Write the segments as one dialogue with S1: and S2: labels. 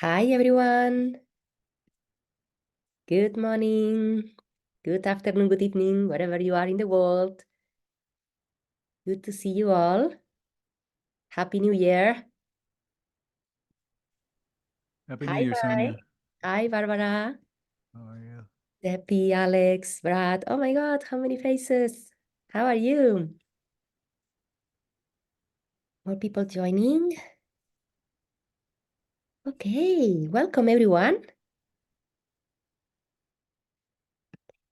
S1: Hi, everyone. Good morning, good afternoon, good evening, wherever you are in the world. Good to see you all. Happy New Year.
S2: Happy New
S1: Hi,
S2: Year, Sonia.
S1: Hi, Barbara,
S2: How are you?
S1: Debbie, Alex, Brad. Oh my God, how many faces. How are you? More people joining. Okay, welcome, everyone.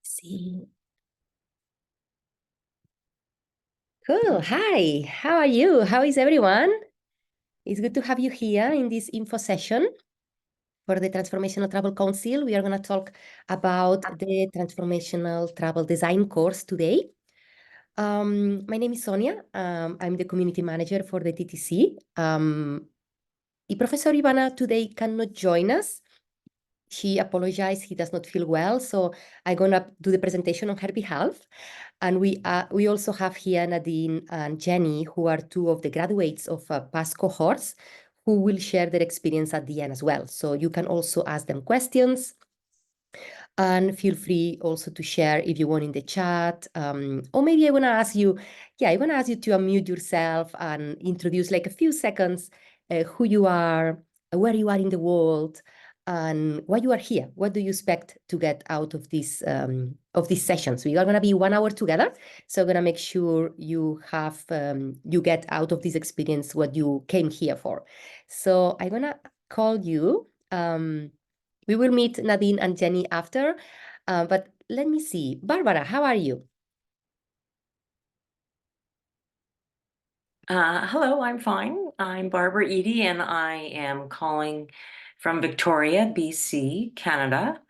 S1: See. Cool. Hi, how are you? How is everyone? It's good to have you here in this info session for the Transformational Travel Council. We are going to talk about the Transformational Travel Design course today. My name is Sonia. I'm the community manager for the TTC. Professor Ivana today cannot join us. She apologized, he does not feel well, so I'm going to do the presentation on her behalf. And we also have here Nadine and Jenny, who are two of the graduates of past cohorts, who will share their experience at the end as well. So you can also ask them questions. And feel free also to share if you want in the chat. Or maybe I want to ask you, I want to ask you to unmute yourself and introduce like a few seconds who you are, where you are in the world, and why you are here. What do you expect to get out of these sessions? We are going to be 1 hour together, so I'm going to make sure you have you get out of this experience what you came here for. So I'm going to call you. We will meet Nadine and Jenny after, but let me see. Barbara, how are you?
S3: Hello, I'm fine. I'm Barbara Eady, and I am calling from Victoria, BC, Canada,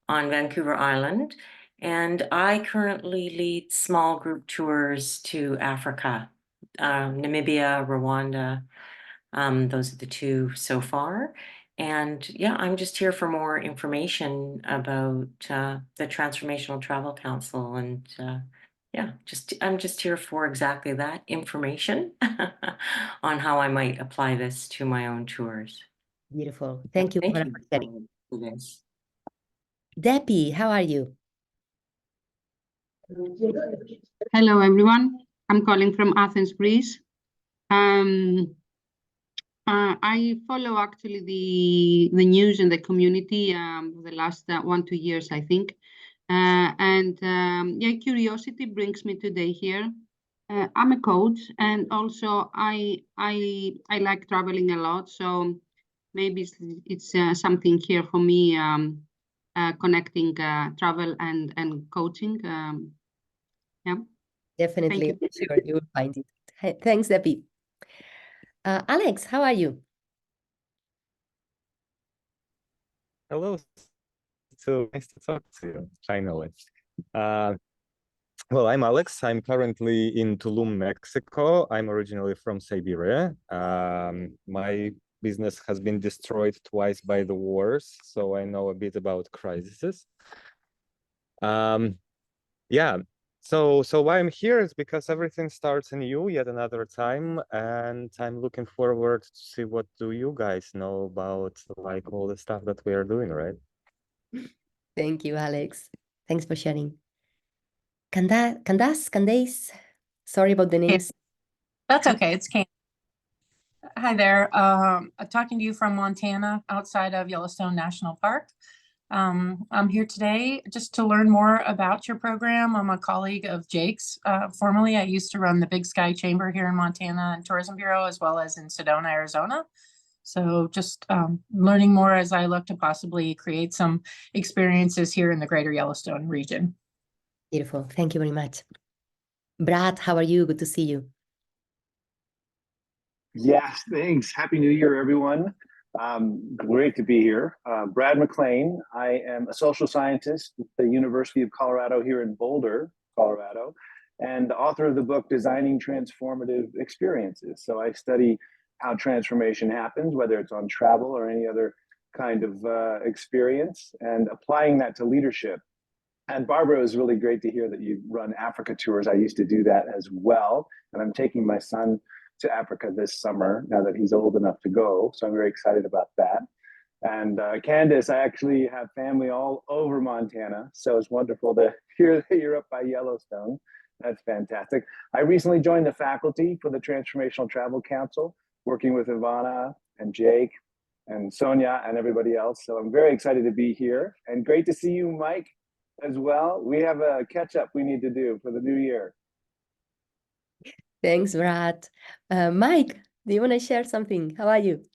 S3: on Vancouver Island. And I currently lead small group tours to Africa, Namibia, Rwanda. Those are the two so far. And yeah, I'm just here for more information about the Transformational Travel Council. And yeah, I'm just here for exactly that information on how I might apply this to my own tours.
S1: Beautiful. Thank you,
S3: Thank
S1: Barbara,
S3: you
S1: for sharing.
S3: for this.
S1: Debbie, how are you?
S4: Hello, everyone. I'm calling from Athens, Greece. I follow actually the news in the community the last 1-2 years, I think. Yeah, curiosity brings me today here. I'm a coach, and also I like traveling a lot. So maybe it's something here for me, connecting travel and coaching. Yeah.
S1: Definitely,
S4: Thank you.
S1: sure you will find it. Thanks, Debbie. Alex, how are you?
S5: Hello. So nice to talk to you, finally. Well, I'm Alex. I'm currently in Tulum, Mexico. I'm originally from Siberia. My business has been destroyed twice by the wars, so I know a bit about crises. Yeah, so why I'm here is because everything starts in you yet another time, and I'm looking forward to see what do you guys know about like all the stuff that we are doing, right?
S1: Thank you, Alex. Thanks for sharing. Candace, sorry about the names.
S6: That's okay. It's Kate. Hi there. I'm talking to you from Montana, outside of Yellowstone National Park. I'm here today just to learn more about your program. I'm a colleague of Jake's. Formerly, I used to run the Big Sky Chamber here in Montana and Tourism Bureau, as well as in Sedona, Arizona. So just learning more as I look to possibly create some experiences here in the greater Yellowstone region.
S1: Beautiful. Thank you very much. Brad, how are you? Good to see you.
S7: Yes, thanks. Happy New Year, everyone. Great to be here. Brad McLean. I am a social scientist at the University of Colorado here in Boulder, Colorado, and the author of the book Designing Transformative Experiences. So I study how transformation happens, whether it's on travel or any other kind of experience, and applying that to leadership. And Barbara, it was really great to hear that you run Africa tours. I used to do that as well, and I'm taking my son to Africa this summer now that he's old enough to go. So I'm very excited about that. And Candace, I actually have family all over Montana, so it's wonderful to hear that you're up by Yellowstone. That's fantastic. I recently joined the faculty for the Transformational Travel Council, working with Ivana and Jake and Sonia and everybody else. So I'm very excited to be here, and great to see you, Mike, as well. We have a catch up we need to do for the new year.
S1: Thanks, Brad. Mike, do you want to share something? How are you?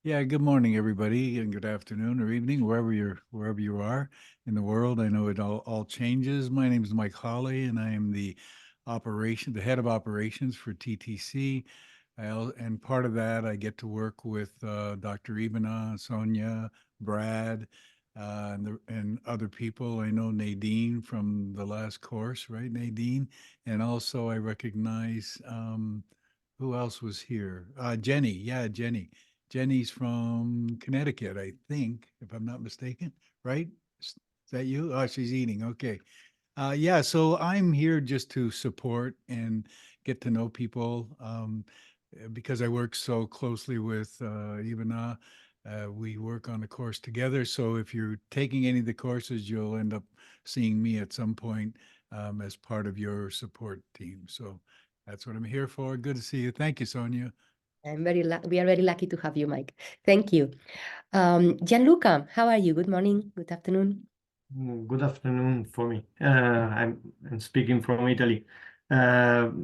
S2: Yeah, good morning, everybody, and good afternoon or evening, wherever you are in the world. I know it all changes. My name is Mike Hawley, and I am the head of operations for TTC. And part of that, I get to work with Dr. Ivana, Sonia, Brad, and other people. I know Nadine from the last course, right, Nadine? And also I recognize, who else was here? Jenny, yeah, Jenny. Jenny's from Connecticut, I think, if I'm not mistaken, right? Is that you? Oh, she's eating. Okay. Yeah, so I'm here just to support and get to know people because I work so closely with Ivana. We work on a course together. So if you're taking any of the courses, you'll end up seeing me at some point as part of your support team. So that's what I'm here for. Good to see you. Thank you, Sonia.
S1: We are very lucky to have you, Mike. Thank you. Gianluca, how are you? Good morning, good afternoon.
S8: Good afternoon for me. I'm speaking from Italy. Hello,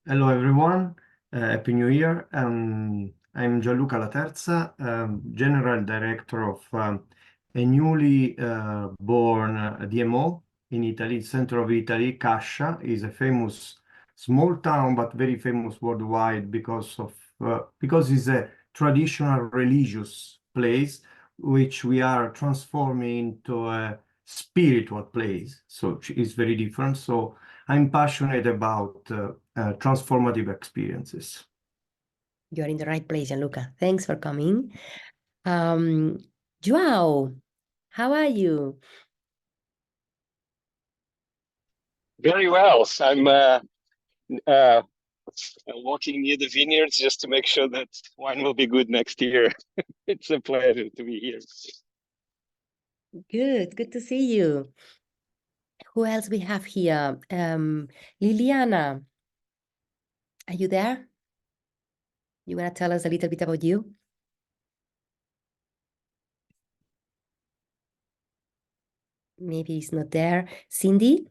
S8: everyone. Happy New Year. I'm Gianluca Laterza, General Director of a newly born DMO in Italy, center of Italy. Cascia is a famous small town, but very famous worldwide because it's a traditional religious place, which we are transforming into a spiritual place. So it's very different. So I'm passionate about transformative experiences.
S1: You're in the right place, Gianluca. Thanks for coming. Joao, how are you?
S9: Very well. I'm walking near the vineyards just to make sure that wine will be good next year. It's a pleasure to be here.
S1: Good to see you. Who else we have here? Liliana, are you there? You want to tell us a little bit about you? Maybe he's not there. Cindy?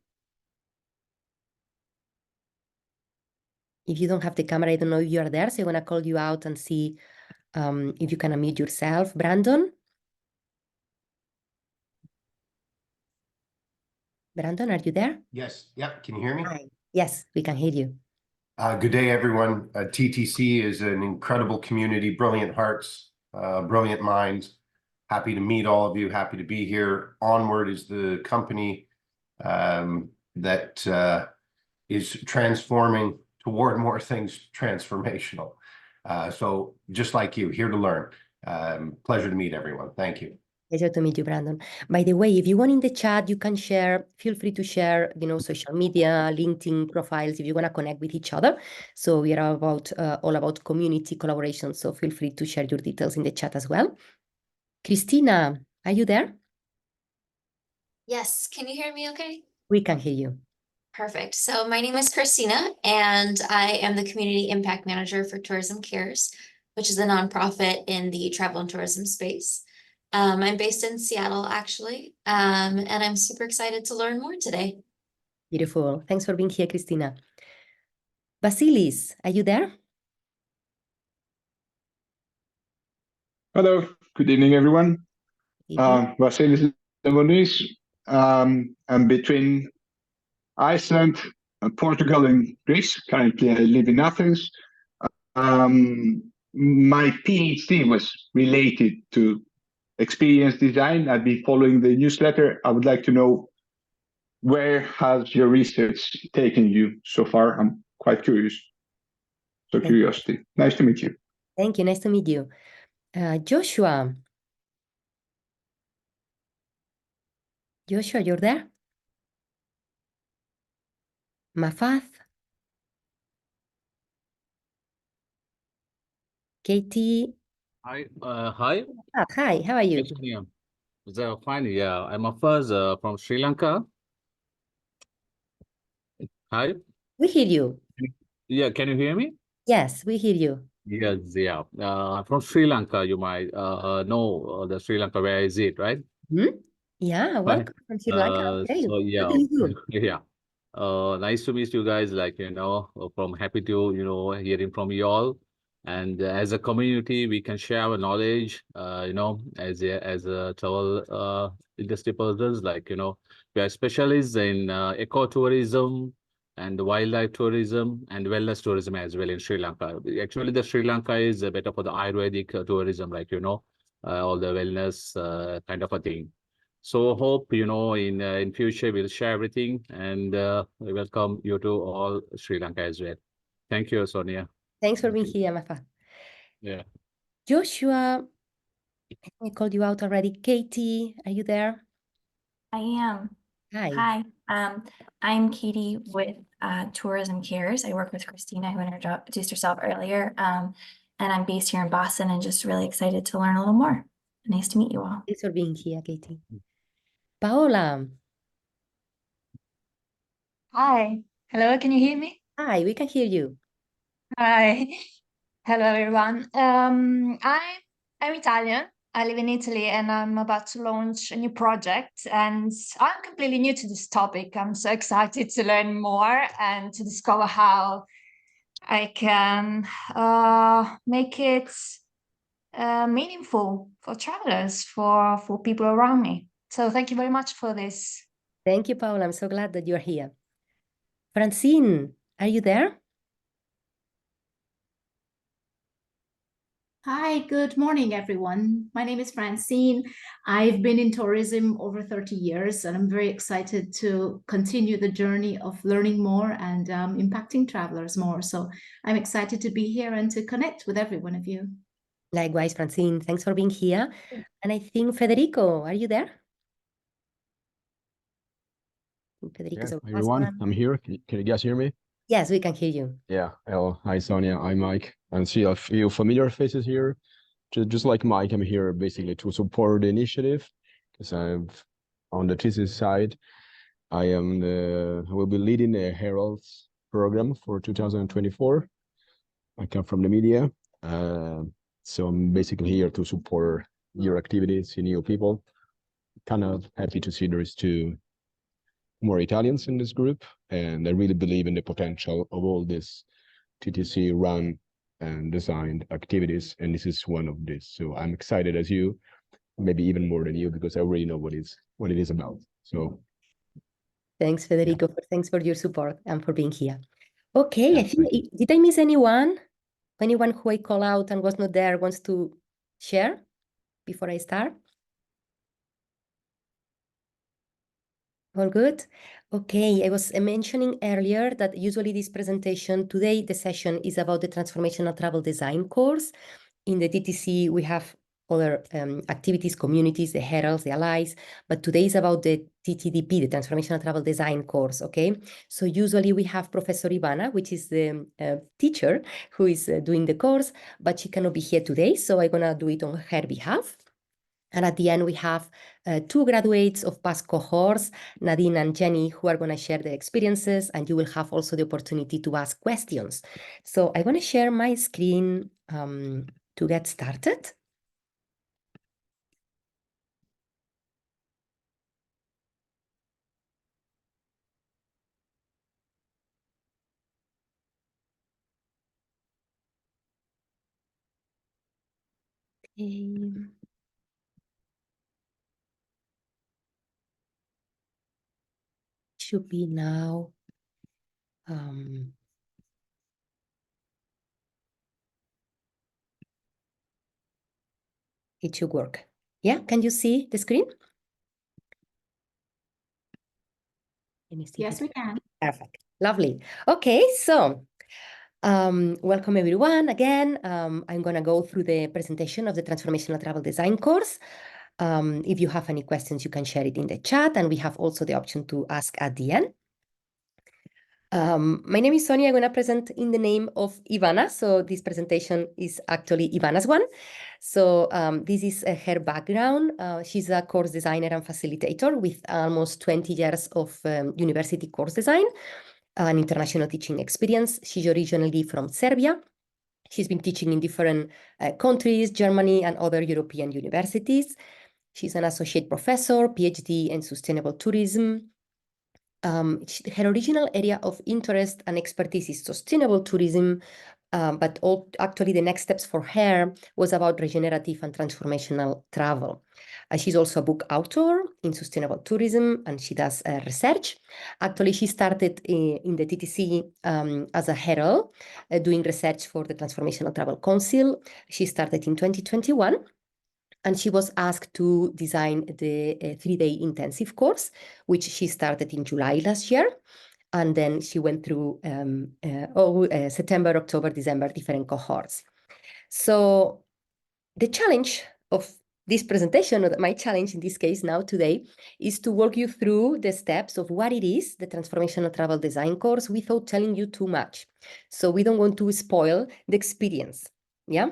S1: If you don't have the camera, I don't know if you are there, so I'm going to call you out and see if you can unmute yourself. Brandon? Brandon, are you there?
S10: Yes. Yep. Can you hear me?
S1: Hi. Yes, we can hear you.
S10: Good day, everyone. TTC is an incredible community, brilliant hearts, brilliant minds. Happy to meet all of you. Happy to be here. Onward is the company that is transforming toward more things transformational. So just like you, here to learn. Pleasure to meet everyone. Thank you.
S1: Pleasure to meet you, Brandon. By the way, if you want in the chat, you can share, feel free to share, social media, LinkedIn profiles, if you want to connect with each other. So we are all about community collaboration. So feel free to share your details in the chat as well. Christina, are you there?
S11: Yes, can you hear me okay?
S1: We can hear you.
S11: Perfect. So my name is Christina, and I am the Community Impact Manager for Tourism Cares, which is a nonprofit in the travel and tourism space. I'm based in Seattle, actually, and I'm super excited to learn more today.
S1: Beautiful. Thanks for being here, Christina. Vasilis, are you there?
S12: Hello, good evening, everyone.
S1: Evening.
S12: Vasilis Demonis. I'm between Iceland, Portugal, and Greece. Currently, I live in Athens. My PhD was related to experience design. I've been following the newsletter. I would like to know, where has your research taken you so far? I'm quite curious. So curiosity. Nice to meet you.
S1: Thank you. Nice to meet you. Joshua. Joshua, you're there? Mafath? Katie.
S13: Hi,
S1: Hi, how are you?
S13: Yes, Sonia. Fine, yeah. I'm first from Sri Lanka. Hi.
S1: We hear you.
S13: Yeah, can you hear me?
S1: Yes, we hear you.
S13: Yes, yeah. From Sri Lanka, you might know the Sri Lanka, where is it, right?
S1: Yeah,
S13: Right.
S1: welcome from Sri Lanka. Okay.
S13: So
S1: What
S13: yeah,
S1: do you do?
S13: yeah. Nice to meet you guys. Like from happy to hearing from you all. And as a community, we can share our knowledge. As a travel industry persons, we are specialists in ecotourism and wildlife tourism and wellness tourism as well in Sri Lanka. Actually, the Sri Lanka is better for the Ayurvedic tourism, all the wellness kind of a thing. So hope in future we'll share everything, and we welcome you to all Sri Lanka as well. Thank you, Sonia.
S1: Thanks for being here, Mafa.
S13: Yeah.
S1: Joshua, I called you out already. Katie, are you there?
S14: I am.
S1: Hi.
S14: Hi, I'm Katie with Tourism Cares. I work with Christina, who introduced herself earlier, and I'm based here in Boston and just really excited to learn a little more. Nice to meet you all.
S1: Thanks for being here, Katie. Paola.
S15: Hi. Hello, can you hear me?
S1: Hi, we can hear you.
S15: Hi. Hello, everyone. I'm Italian. I live in Italy and I'm about to launch a new project, and I'm completely new to this topic. I'm so excited to learn more and to discover how I can make it meaningful for travelers, for people around me. So thank you very much for this.
S1: Thank you, Paola. I'm so glad that you're here. Francine, are you there?
S16: Hi, good morning, everyone. My name is Francine. I've been in tourism over 30 years, and I'm very excited to continue the journey of learning more and impacting travelers more. So I'm excited to be here and to connect with every one of you.
S1: Likewise, Francine, thanks for being here. And I think Federico, are you there? Federico's
S17: Yeah,
S1: the last
S17: everyone,
S1: one.
S17: I'm here. Can you guys hear me?
S1: Yes, we can hear you.
S17: Yeah. Hello. Hi, Sonia. I'm Mike. I see a few familiar faces here. Just like Mike, I'm here basically to support the initiative because I'm on the thesis side. I will be leading the Heralds program for 2024. I come from the media. So I'm basically here to support your activities, new people. Kind of happy to see there is more Italians in this group, and I really believe in the potential of all this TTC run and designed activities, and this is one of this. So I'm excited as you, maybe even more than you, because I already know what it is about. So
S1: thanks, Federico.
S17: Yeah.
S1: Thanks for your support and for being here. Okay,
S17: Yeah,
S1: I think, did I miss anyone? Anyone who I call out and was not there wants to share before I start? All good? Okay, I was mentioning earlier that usually this presentation, today the session is about the Transformational Travel Design course. In the TTC, we have other activities, communities, the Heralds, the Allies, but today is about the TTDP, the Transformational Travel Design course, okay? So usually we have Professor Ivana, which is the teacher who is doing the course, but she cannot be here today, so I'm gonna do it on her behalf. And at the end, we have two graduates of past cohorts, Nadine and Jenny, who are going to share their experiences, and you will have also the opportunity to ask questions. So I'm going to share my screen to get started. Okay. Should be now. It should work. Yeah, can you see the screen? Let me see.
S16: Yes, we can.
S1: Perfect. Lovely. Okay, so welcome everyone again. I'm going to go through the presentation of the Transformational Travel Design course. If you have any questions, you can share it in the chat, and we have also the option to ask at the end. My name is Sonia. I'm going to present in the name of Ivana. So this presentation is actually Ivana's one. So this is her background. She's a course designer and facilitator with almost 20 years of university course design and international teaching experience. She's originally from Serbia. She's been teaching in different countries, Germany and other European universities. She's an associate professor, PhD in sustainable tourism. Her original area of interest and expertise is sustainable tourism, but actually the next steps for her was about regenerative and transformational travel. She's also a book author in sustainable tourism, and she does research. Actually, she started in the TTC as a herald, doing research for the Transformational Travel Council. She started in 2021. And she was asked to design the 3-day intensive course, which she started in July last year. And then she went through September, October, December, different cohorts. So the challenge of this presentation, or my challenge in this case now today, is to walk you through the steps of what it is, the Transformational Travel Design course, without telling you too much. So we don't want to spoil the experience, yeah?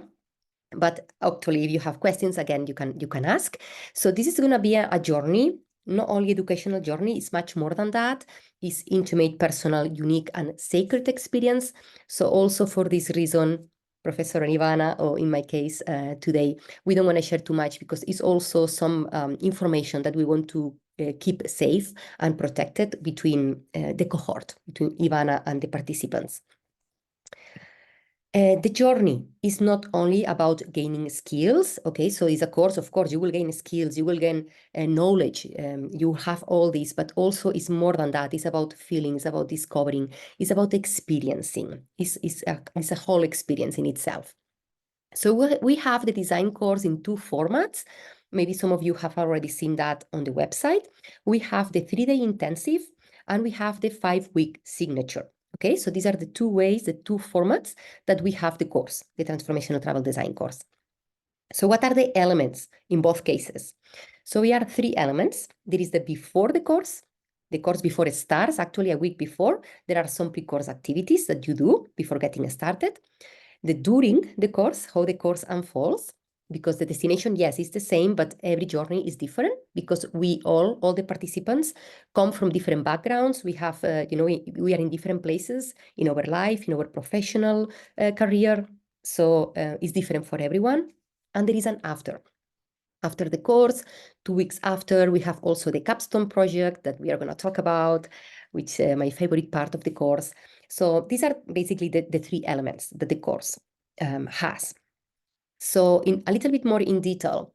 S1: But actually, if you have questions, again, you can ask. So this is going to be a journey, not only educational journey, it's much more than that. It's intimate, personal, unique, and sacred experience. So also for this reason, Professor Ivana, or in my case today, we don't want to share too much because it's also some information that we want to keep safe and protected between the cohort, between Ivana and the participants. The journey is not only about gaining skills, okay? So it's a course, of course, you will gain skills, you will gain knowledge, you have all this, but also it's more than that. It's about feelings, about discovering, it's about experiencing. It's a whole experience in itself. So we have the design course in 2 formats. Maybe some of you have already seen that on the website. We have the 3-day intensive, and we have the 5-week signature. Okay, so these are the 2 ways, the 2 formats that we have the course, the Transformational Travel Design course. So what are the elements in both cases? So we are 3 elements. There is the before the course before it starts, actually a week before. There are some pre-course activities that you do before getting started. The during the course, how the course unfolds, because the destination, yes, is the same, but every journey is different because we all the participants come from different backgrounds. We have, we are in different places in our life, in our professional career. So it's different for everyone. And there is an after. After the course, 2 weeks after, we have also the capstone project that we are going to talk about, which is my favorite part of the course. So these are basically the 3 elements that the course has. So in a little bit more in detail,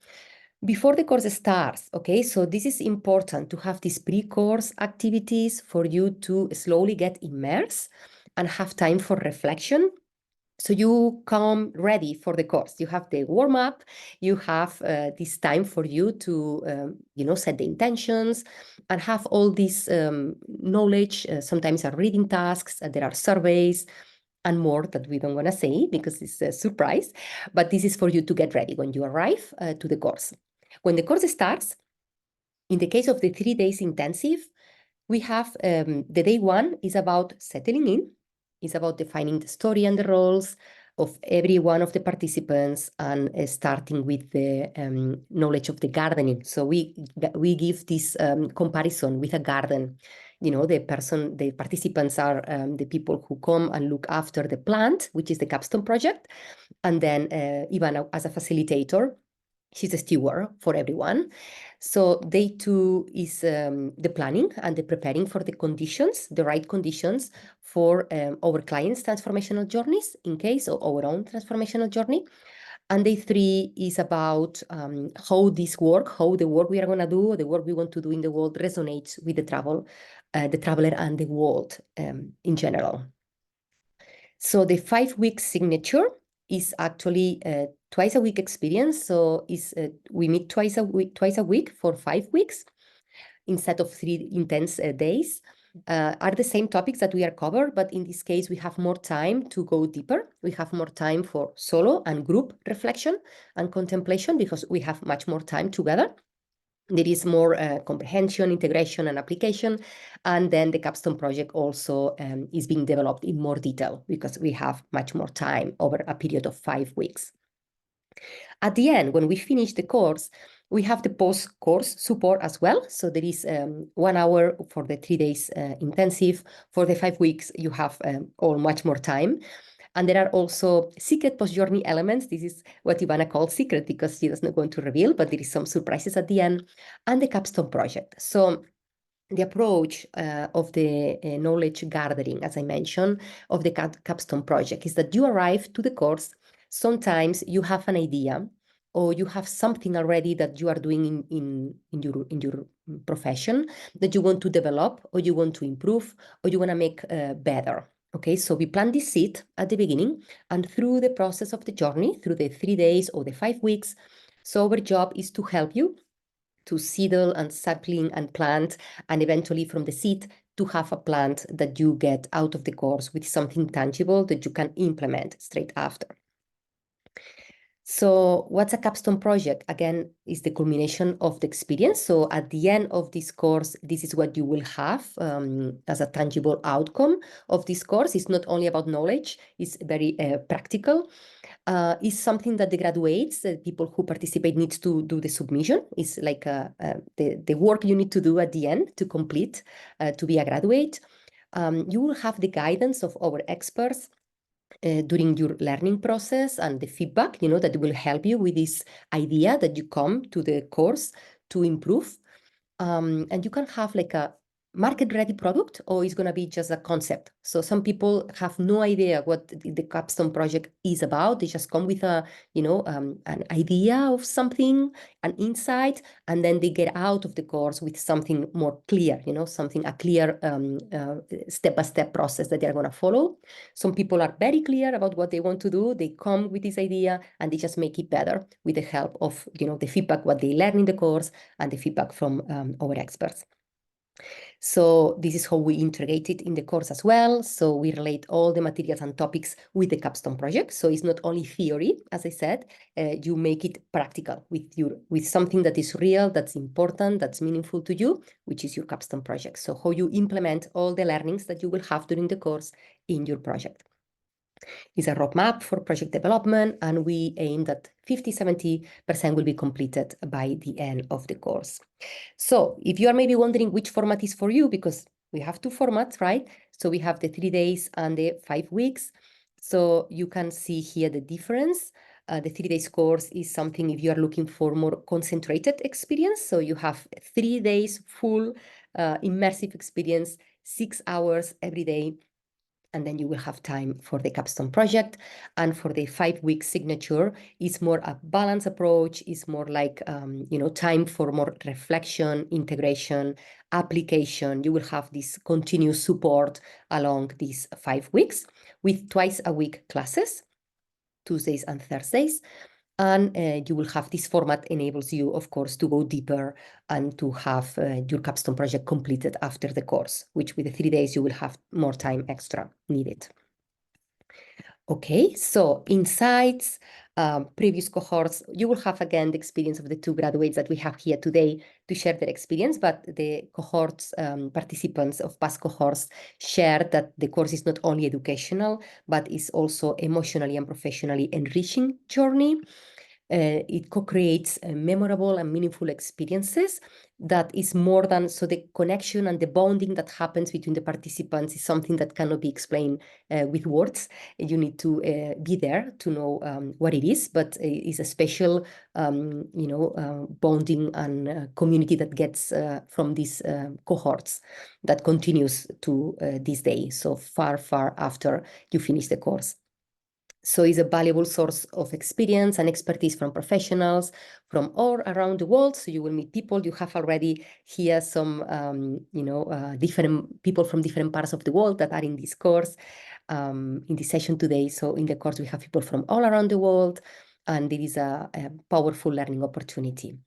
S1: before the course starts, okay, so this is important to have these pre-course activities for you to slowly get immersed and have time for reflection. So you come ready for the course. You have the warm-up, you have this time for you to, set the intentions and have all this knowledge. Sometimes are reading tasks, there are surveys and more that we don't want to say because it's a surprise. But this is for you to get ready when you arrive to the course. When the course starts, in the case of the 3 days intensive, we have the day 1 is about settling in. It's about defining the story and the roles of every one of the participants and starting with the knowledge of the gardening. So we give this comparison with a garden. The participants are the people who come and look after the plant, which is the capstone project. And then Ivana, as a facilitator, she's a steward for everyone. So day 2 is the planning and the preparing for the conditions, the right conditions for our clients' transformational journeys in case of our own transformational journey. And day 3 is about how this work, how the work we are going to do, the work we want to do in the world resonates with the traveler and the world in general. So the 5-week signature is actually twice a week experience. So we meet twice a week for 5 weeks instead of 3 intense days. Are the same topics that we are covered, but in this case, we have more time to go deeper. We have more time for solo and group reflection and contemplation because we have much more time together. There is more comprehension, integration, and application. And then the capstone project also is being developed in more detail because we have much more time over a period of 5 weeks. At the end, when we finish the course, we have the post-course support as well. So there is 1 hour for the 3 days intensive. For the 5 weeks, you have all much more time. And there are also secret post-journey elements. This is what Ivana calls secret because she does not want to reveal, but there is some surprises at the end. And the capstone project. So the approach of the knowledge gathering, as I mentioned, of the capstone project is that you arrive to the course. Sometimes you have an idea or you have something already that you are doing in your profession that you want to develop or you want to improve or you want to make better. Okay, so we plant this seed at the beginning, and through the process of the journey, through the 3 days or the 5 weeks, so our job is to help you to seedle and sapling and plant, and eventually from the seed to have a plant that you get out of the course with something tangible that you can implement straight after. So what's a capstone project? Again, is the culmination of the experience. So at the end of this course, this is what you will have as a tangible outcome of this course. It's not only about knowledge, it's very practical. It's something that the graduates, the people who participate, needs to do the submission. It's like the work you need to do at the end to complete, to be a graduate. You will have the guidance of our experts during your learning process and the feedback, that will help you with this idea that you come to the course to improve. And you can have like a market-ready product, or it's going to be just a concept. So some people have no idea what the capstone project is about. They just come with a, an idea of something, an insight, and then they get out of the course with something more clear, a clear step-by-step process that they're going to follow. Some people are very clear about what they want to do. They come with this idea and they just make it better with the help of, the feedback, what they learn in the course, and the feedback from our experts. So this is how we integrate it in the course as well. So we relate all the materials and topics with the capstone project. So it's not only theory, as I said, you make it practical with something that is real, that's important, that's meaningful to you, which is your capstone project. So how you implement all the learnings that you will have during the course in your project. It's a roadmap for project development, and we aim that 50-70% will be completed by the end of the course. So if you are maybe wondering which format is for you, because we have 2 formats, right? So we have the 3 days and the 5 weeks. So you can see here the difference. The 3 days course is something if you are looking for more concentrated experience. So you have 3 days full immersive experience, 6 hours every day. And then you will have time for the capstone project. And for the 5-week signature, it's more a balanced approach. It's more like, time for more reflection, integration, application. You will have this continuous support along these 5 weeks with twice-a-week classes, Tuesdays and Thursdays. And you will have this format enables you, of course, to go deeper and to have your capstone project completed after the course, which with the 3 days, you will have more time extra needed. Okay, so insights, previous cohorts, you will have again the experience of the 2 graduates that we have here today to share their experience, but the cohorts, participants of past cohorts shared that the course is not only educational, but is also emotionally and professionally enriching journey. It co-creates memorable and meaningful experiences that is more than, so the connection and the bonding that happens between the participants is something that cannot be explained with words. You need to be there to know what it is, but it's a special, bonding and community that gets from these cohorts that continues to this day, so far after you finish the course. So it's a valuable source of experience and expertise from professionals from all around the world. So you will meet people. You have already here some, different people from different parts of the world that are in this course, in this session today. So in the course, we have people from all around the world, and it is a powerful learning opportunity.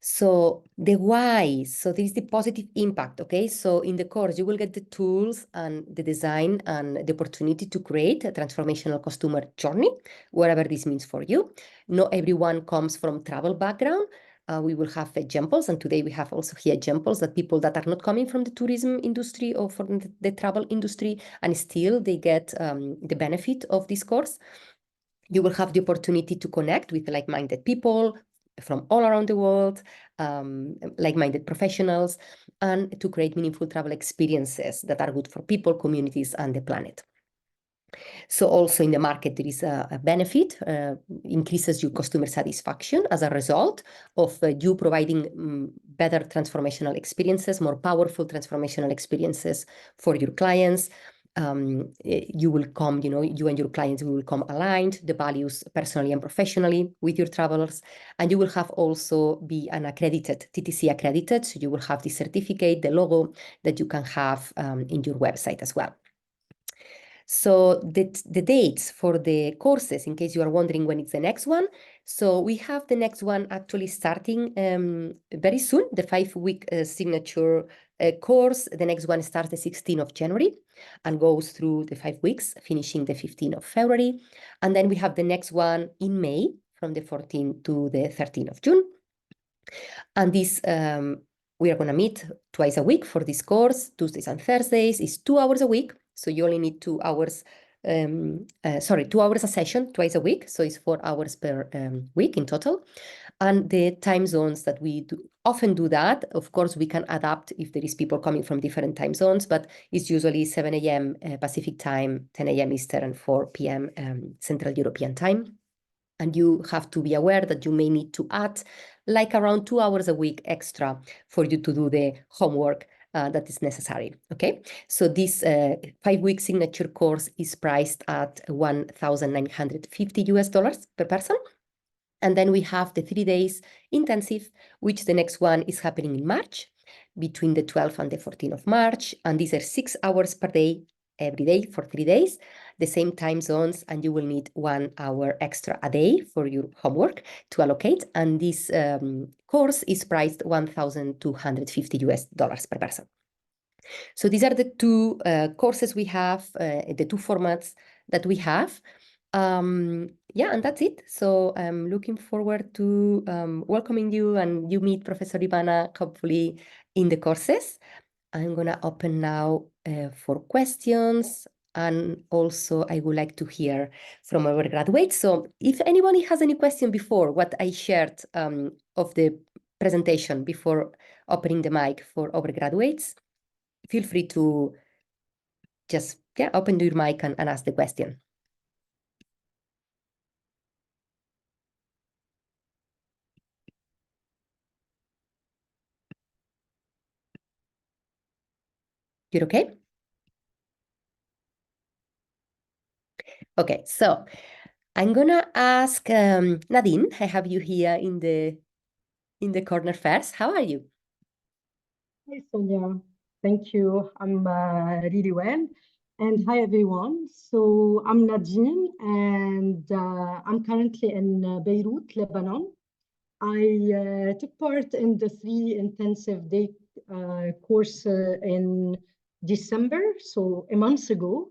S1: So the why, so there is the positive impact, okay? So in the course, you will get the tools and the design and the opportunity to create a transformational customer journey, whatever this means for you. Not everyone comes from travel background. We will have examples, and today we have also here examples that people that are not coming from the tourism industry or from the travel industry, and still they get the benefit of this course. You will have the opportunity to connect with like-minded people from all around the world, like-minded professionals, and to create meaningful travel experiences that are good for people, communities, and the planet. So also in the market, there is a benefit, increases your customer satisfaction as a result of you providing better transformational experiences, more powerful transformational experiences for your clients. You will come, you and your clients will come aligned, the values personally and professionally with your travelers, and you will have also be an accredited, TTC accredited, so you will have the certificate, the logo that you can have in your website as well. So the dates for the courses, in case you are wondering when it's the next one. So we have the next one actually starting very soon, the 5-week signature course. The next one starts the 16th of January and goes through the 5 weeks, finishing the 15th of February. And then we have the next one in May from the 14th to the 13th of June. And this, we are going to meet twice a week for this course, Tuesdays and Thursdays. It's 2 hours a week. So you only need 2 hours, 2 hours a session twice a week. So it's 4 hours per week in total. And the time zones that we often do that, of course, we can adapt if there is people coming from different time zones, but it's usually 7 a.m. Pacific time, 10 a.m. Eastern, and 4 p.m. Central European time. And you have to be aware that you may need to add like around 2 hours a week extra for you to do the homework that is necessary, okay? So this 5-week signature course is priced at $1,950 per person. And then we have the 3 days intensive, which the next one is happening in March, between the 12th and the 14th of March. And these are 6 hours per day, every day for 3 days, the same time zones, and you will need 1 hour extra a day for your homework to allocate. And this course is priced $1,250 per person. So these are the 2 courses we have, the 2 formats that we have. Yeah, and that's it. So I'm looking forward to welcoming you, and you meet Professor Ivana, hopefully, in the courses. I'm going to open now for questions. And also, I would like to hear from our graduates. So if anybody has any question before what I shared of the presentation before opening the mic for our graduates, feel free to just open your mic and ask the question. You're okay? Okay, so I'm gonna ask Nadine. I have you here in the corner first. How are you?
S18: Hi, Sonia. Thank you. I'm really well. And hi, everyone. So I'm Nadine, and I'm currently in Beirut, Lebanon. I took part in the 3 intensive day course in December, so a month ago.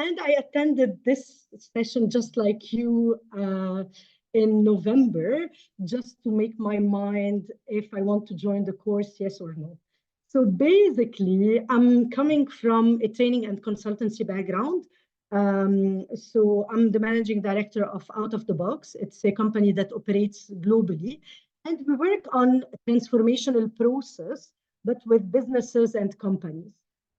S18: And I attended this session just like you in November, just to make my mind if I want to join the course, yes or no. So basically, I'm coming from a training and consultancy background. So I'm the managing director of Out of the Box. It's a company that operates globally. And we work on a transformational process, but with businesses and companies.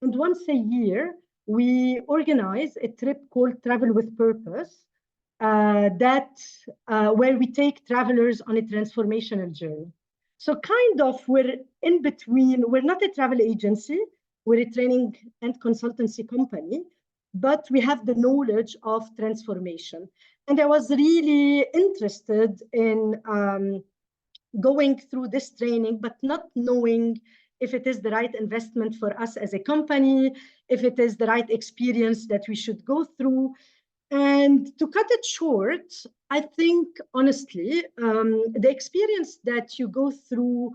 S18: And once a year, we organize a trip called Travel with Purpose, where we take travelers on a transformational journey. So kind of we're in between, we're not a travel agency, we're a training and consultancy company, but we have the knowledge of transformation. And I was really interested in going through this training, but not knowing if it is the right investment for us as a company, if it is the right experience that we should go through. And to cut it short, I think, honestly, the experience that you go through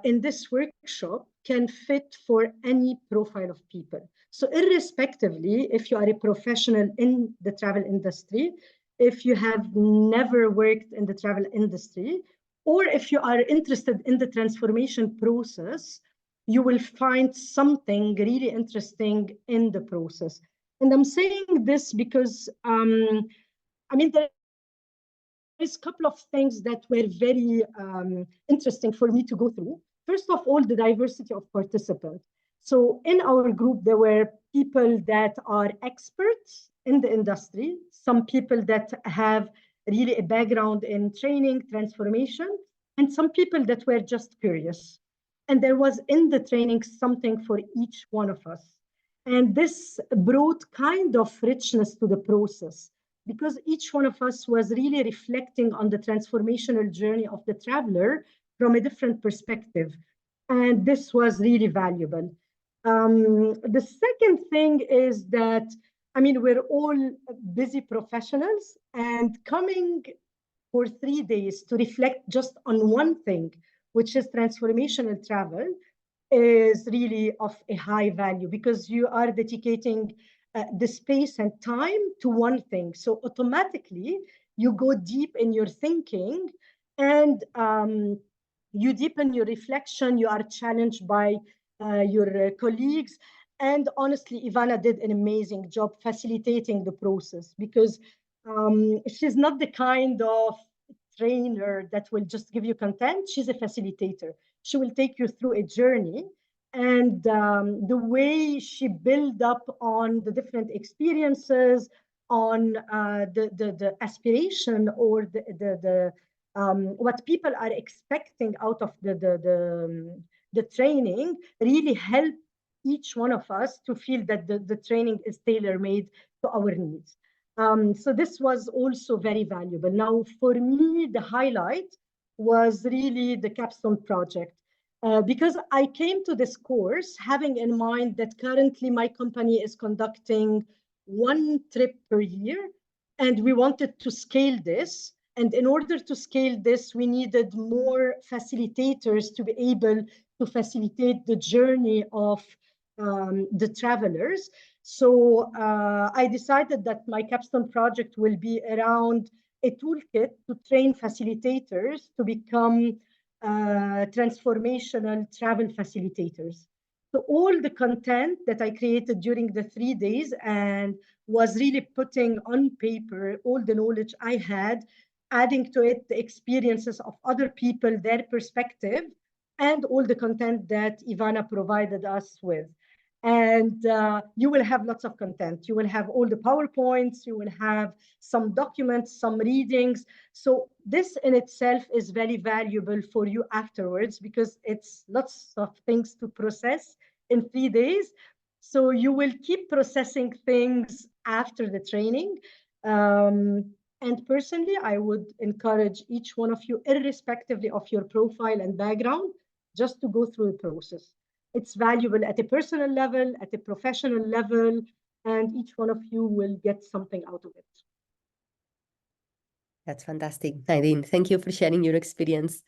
S18: in this workshop can fit for any profile of people. So irrespectively, if you are a professional in the travel industry, if you have never worked in the travel industry, or if you are interested in the transformation process, you will find something really interesting in the process. And I'm saying this because, I mean, there is a couple of things that were very interesting for me to go through. First of all, the diversity of participants. So in our group, there were people that are experts in the industry, some people that have really a background in training, transformation, and some people that were just curious. And there was in the training something for each one of us. And this brought kind of richness to the process, because each one of us was really reflecting on the transformational journey of the traveler from a different perspective. And this was really valuable. The second thing is that, I mean, we're all busy professionals, and coming for 3 days to reflect just on one thing, which is transformational travel, is really of a high value, because you are dedicating the space and time to one thing. So automatically you go deep in your thinking, and you deepen your reflection. You are challenged by your colleagues. And honestly, Ivana did an amazing job facilitating the process, because she's not the kind of trainer that will just give you content. She's a facilitator. She will take you through a journey. And the way she built up on the different experiences, on the aspiration, or the what people are expecting out of the training, really help each one of us to feel that the training is tailor-made to our needs. So this was also very valuable. Now, for me, the highlight was really the capstone project, because I came to this course having in mind that currently my company is conducting 1 trip per year, and we wanted to scale this. And in order to scale this, we needed more facilitators to be able to facilitate the journey of the travelers. So I decided that my capstone project will be around a toolkit to train facilitators to become transformational travel facilitators. So all the content that I created during the 3 days and was really putting on paper all the knowledge I had, adding to it the experiences of other people, their perspective, and all the content that Ivana provided us with. And you will have lots of content. You will have all the PowerPoints, you will have some documents, some readings. So this in itself is very valuable for you afterwards, because it's lots of things to process in 3 days. So you will keep processing things after the training. And personally, I would encourage each one of you, irrespectively of your profile and background, just to go through the process. It's valuable at a personal level, at a professional level, and each one of you will get something out of it.
S1: That's fantastic, Nadine. Thank you for sharing your experience.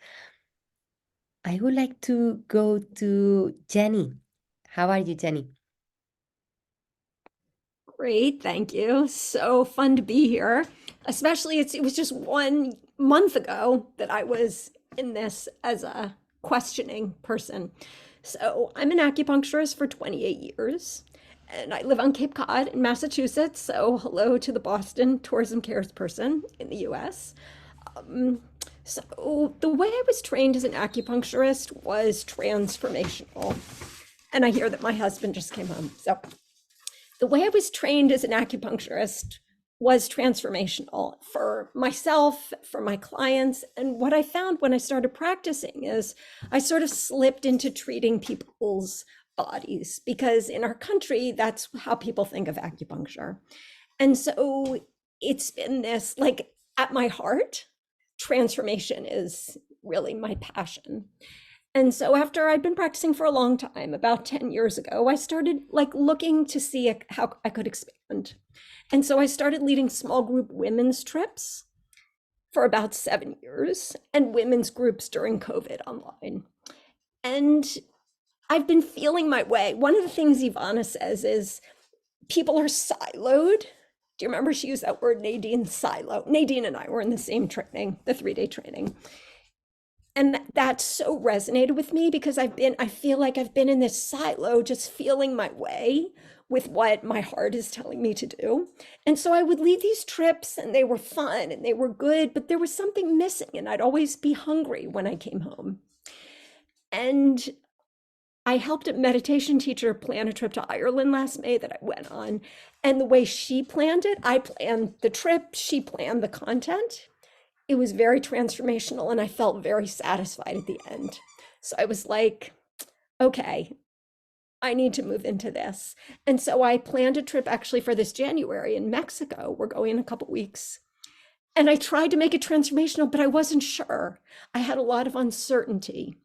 S1: I would like to go to Jenny. How are you, Jenny?
S19: Great, thank you. So fun to be here. Especially, it was just 1 month ago that I was in this as a questioning person. So I'm an acupuncturist for 28 years, and I live on Cape Cod in Massachusetts. So hello to the Boston tourism cares person in the US. So the way I was trained as an acupuncturist was transformational. And I hear that my husband just came home. So the way I was trained as an acupuncturist was transformational for myself, for my clients. And what I found when I started practicing is I sort of slipped into treating people's bodies, because in our country, that's how people think of acupuncture. And so it's been this, like, at my heart, transformation is really my passion. And so after I'd been practicing for a long time, about 10 years ago, I started looking to see how I could expand. And so I started leading small group women's trips for about 7 years, and women's groups during COVID online. And I've been feeling my way. One of the things Ivana says is people are siloed Do you remember she used that word, Nadine, silo? Nadine and I were in the same training, the 3-day training. And that so resonated with me because I feel like I've been in this silo, just feeling my way with what my heart is telling me to do. And so I would lead these trips and they were fun and they were good, but there was something missing and I'd always be hungry when I came home. And I helped a meditation teacher plan a trip to Ireland last May that I went on. And the way she planned it, I planned the trip, she planned the content. It was very transformational and I felt very satisfied at the end. So I was like, okay, I need to move into this. And so I planned a trip actually for this January in Mexico. We're going in a couple weeks. And I tried to make it transformational, but I wasn't sure. I had a lot of uncertainty.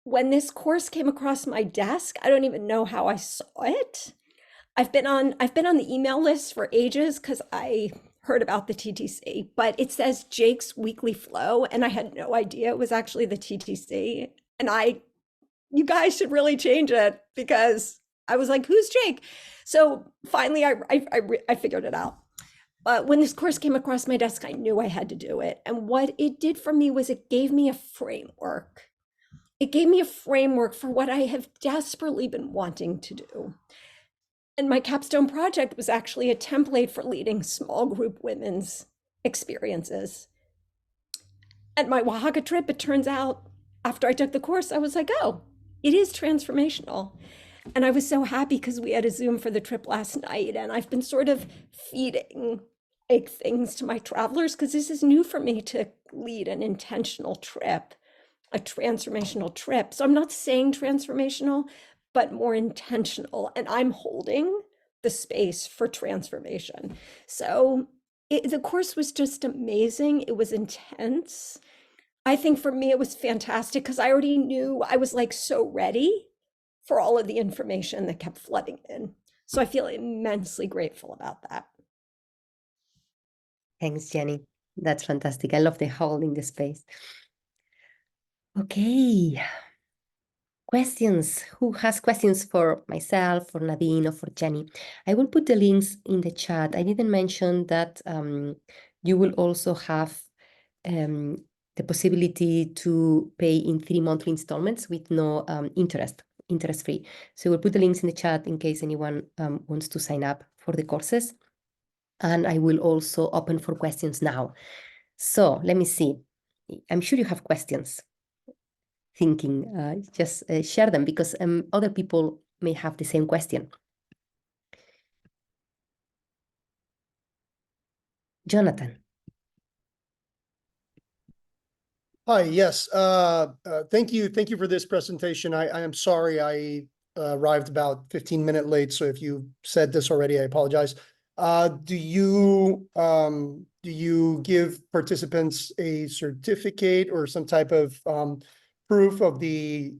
S19: When this course came across my desk, I don't even know how I saw it. I've been on the email list for ages because I heard about the TTC, but it says Jake's Weekly Flow, and I had no idea it was actually the TTC. And you guys should really change it because I was like, who's Jake? So finally, I figured it out. But when this course came across my desk, I knew I had to do it. And what it did for me was it gave me a framework. It gave me a framework for what I have desperately been wanting to do. And my capstone project was actually a template for leading small group women's experiences. At my Oaxaca trip, it turns out, after I took the course, I was like, oh, it is transformational. And I was so happy because we had a Zoom for the trip last night, and I've been sort of feeding big things to my travelers because this is new for me to lead an intentional trip, a transformational trip. So I'm not saying transformational, but more intentional. And I'm holding the space for transformation. So the course was just amazing. It was intense. I think for me, it was fantastic because I already knew I was like so ready for all of the information that kept flooding in. So I feel immensely grateful about that.
S1: Thanks, Jenny. That's fantastic. I love the holding the space. Okay. Questions. Who has questions for myself, for Nadine, or for Jenny? I will put the links in the chat. I didn't mention that you will also have the possibility to pay in 3 monthly installments with no interest-free. So we'll put the links in the chat in case anyone wants to sign up for the courses. And I will also open for questions now. So let me see. I'm sure you have questions. Thinking, just share them because other people may have the same question. Jonathan.
S20: Hi, yes. Thank you for this presentation. I am sorry I arrived about 15 minutes late, so if you said this already, I apologize. Do you give participants a certificate or some type of proof of the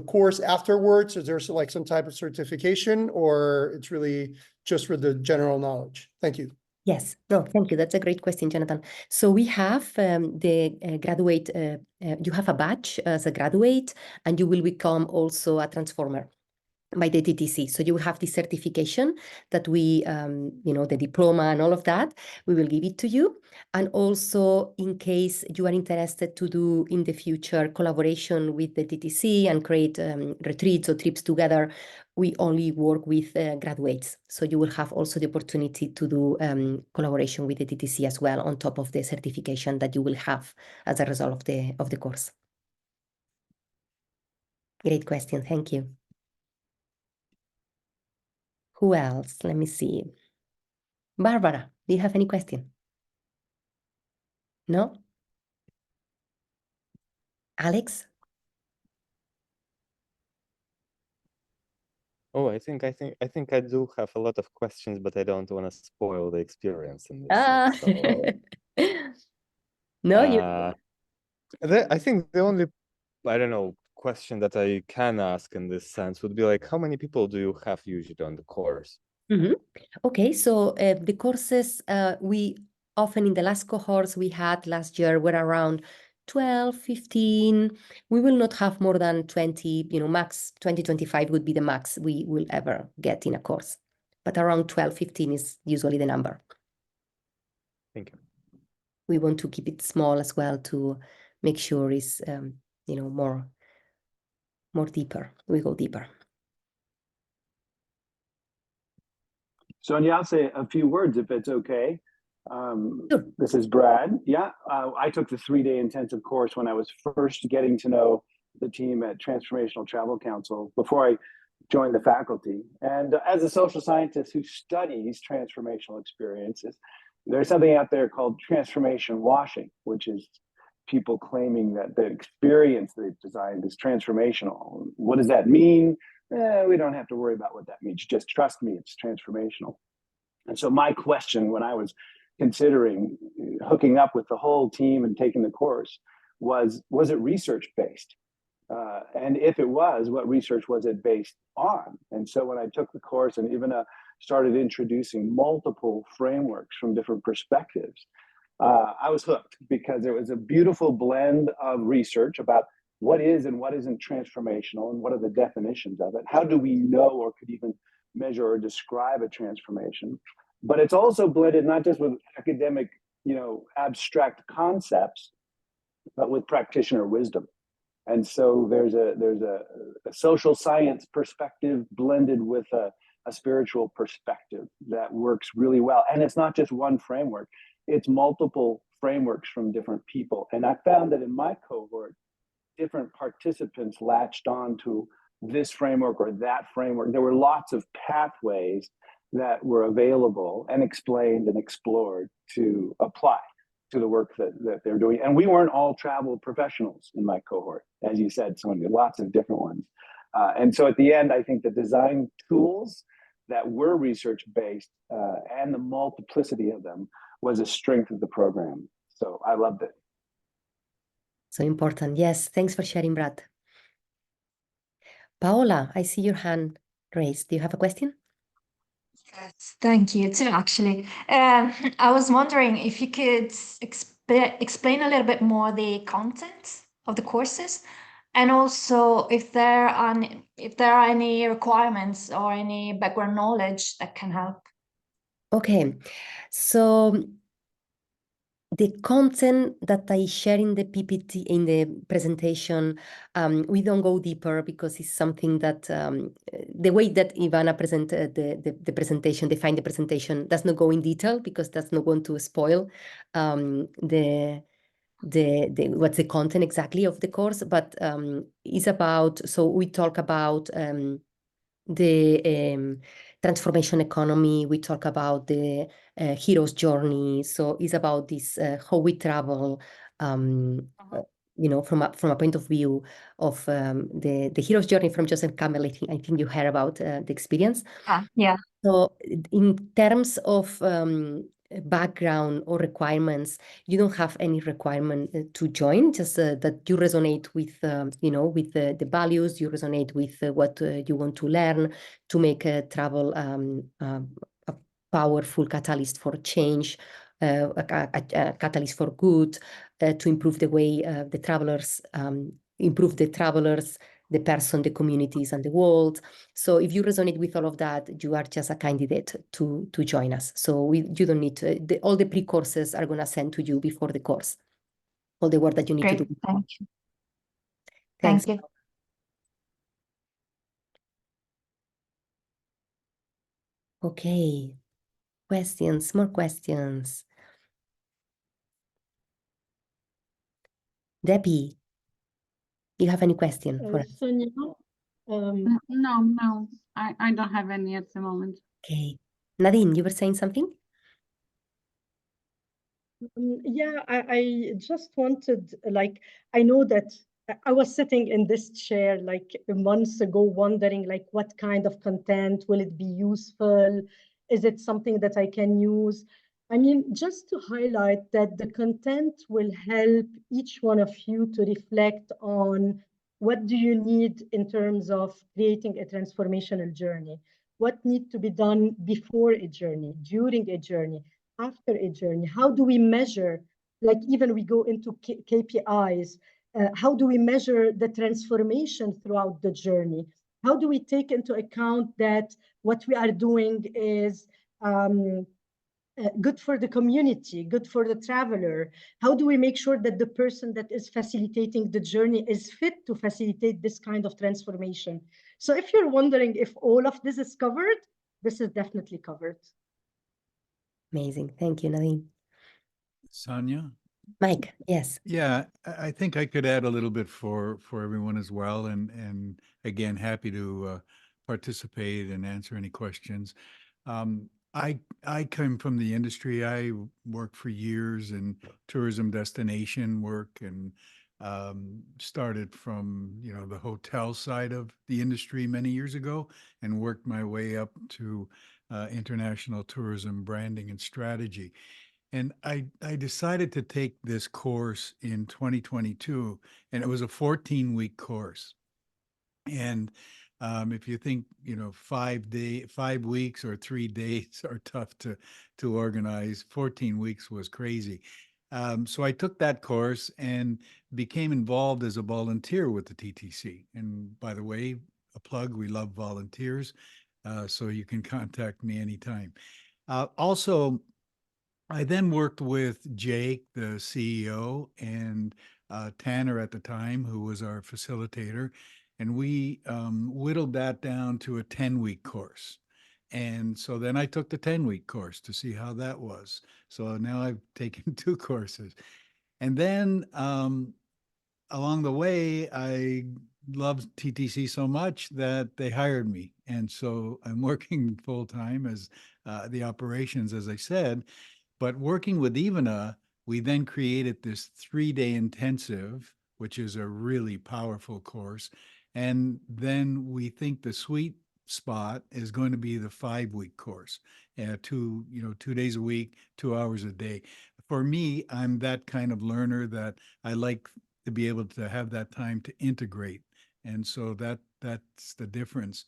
S20: course afterwards? Is there like some type of certification, or it's really just for the general knowledge? Thank you.
S1: Yes, no, thank you. That's a great question, Jonathan. So we have the graduate, you have a badge as a graduate, and you will become also a transformer by the TTC. So you will have the certification that we, the diploma and all of that, we will give it to you. And also in case you are interested to do in the future collaboration with the TTC and create retreats or trips together, we only work with graduates. So you will have also the opportunity to do collaboration with the TTC as well on top of the certification that you will have as a result of the course. Great question. Thank you. Who else? Let me see. Barbara, do you have any question? No? Alex?
S5: Oh, I think I do have a lot of questions, but I don't want to spoil the experience in this.
S1: Ah. No, you.
S5: I think the only, I don't know, question that I can ask in this sense would be like, how many people do you have usually on the course?
S1: Mm-hmm. Okay, so the courses we often in the last cohorts we had last year were around 12, 15. We will not have more than 20, max 20, 25 would be the max we will ever get in a course. but around 12, 15 is usually the number.
S5: Thank you.
S1: We want to keep it small as well to make sure it's, you know, more deeper. We go deeper.
S7: Sonia, I'll say a few words if it's okay. This is Brad. Yeah, I took the 3-day intensive course when I was first getting to know the team at Transformational Travel Council before I joined the faculty. And as a social scientist who studies transformational experiences, there's something out there called transformation washing, which is people claiming that the experience they've designed is transformational. What does that mean? We don't have to worry about what that means. Just trust me, it's transformational. And so my question when I was considering hooking up with the whole team and taking the course was it research-based? And if it was, what research was it based on? And so when I took the course and Ivana started introducing multiple frameworks from different perspectives, I was hooked because there was a beautiful blend of research about what is and what isn't transformational and what are the definitions of it. How do we know or could even measure or describe a transformation? But it's also blended not just with academic, you know, abstract concepts, but with practitioner wisdom. And so there's a social science perspective blended with a spiritual perspective that works really well. And it's not just one framework, it's multiple frameworks from different people. And I found that in my cohort, different participants latched on to this framework or that framework. There were lots of pathways that were available and explained and explored to apply to the work that they're doing. And we weren't all travel professionals in my cohort, as you said, Sonia, lots of different ones. And so at the end, I think the design tools that were research-based and the multiplicity of them was a strength of the program. So I loved it.
S1: So important. Yes, thanks for sharing, Brad. Paola, I see your hand raised. Do you have a question?
S15: Yes, thank you too, actually. I was wondering if you could explain a little bit more the content of the courses, and also if there are any requirements or any background knowledge that can help.
S1: Okay, so the content that I share in the PPT, in the presentation, we don't go deeper because it's something that the way that Ivana presented the presentation, defined the presentation, does not go in detail because that's not going to spoil what's the content exactly of the course, but it's about, so we talk about the transformation economy, we talk about the hero's journey. So it's about this how we travel, you know, from a point of view of the hero's journey from Joseph Campbell. I think you heard about the experience.
S15: Yeah.
S1: So in terms of background or requirements, you don't have any requirement to join, just that you resonate with, you know, with the values, you resonate with what you want to learn to make travel a powerful catalyst for change, a catalyst for good, to improve the way the travelers, the person, the communities, and the world. So if you resonate with all of that, you are just a candidate to join us. So you don't need to, all the pre-courses are going to send to you before the course, all the work that you need to do.
S15: Thank you.
S1: Thanks.
S15: Thank you.
S1: Okay, questions, more questions. Debbie, you have any question for us?
S18: Sonia?
S21: No, I don't have any at the moment.
S1: Okay. Nadine, you were saying something?
S18: Yeah, I just wanted, like, I know that I was sitting in this chair like months ago wondering like what kind of content will it be useful? Is it something that I can use? I mean, just to highlight that the content will help each one of you to reflect on what do you need in terms of creating a transformational journey? What needs to be done before a journey, during a journey, after a journey? How do we measure, like even we go into KPIs, how do we measure the transformation throughout the journey? How do we take into account that what we are doing is good for the community, good for the traveler? How do we make sure that the person that is facilitating the journey is fit to facilitate this kind of transformation? So if you're wondering if all of this is covered, this is definitely covered.
S1: Amazing. Thank you, Nadine.
S2: Sonia?
S1: Mike, yes.
S2: Yeah, I think I could add a little bit for everyone as well. And again, happy to participate and answer any questions. I come from the industry. I worked for years in tourism destination work and started from, the hotel side of the industry many years ago and worked my way up to international tourism branding and strategy. And I decided to take this course in 2022, and it was a 14-week course. And if you think, 5 weeks or 3 days are tough to organize, 14 weeks was crazy. So I took that course and became involved as a volunteer with the TTC. And by the way, a plug, we love volunteers, so you can contact me anytime. Also, I then worked with Jake, the CEO, and Tanner at the time, who was our facilitator, and we whittled that down to a 10-week course. And so then I took the 10-week course to see how that was. So now I've taken 2 courses. And then along the way, I loved TTC so much that they hired me. And so I'm working full time as the operations, as I said. But working with Ivana, we then created this 3-day intensive, which is a really powerful course. And then we think the sweet spot is going to be the 5-week course, 2 days a week, 2 hours a day. For me, I'm that kind of learner that I like to be able to have that time to integrate. And so that's the difference.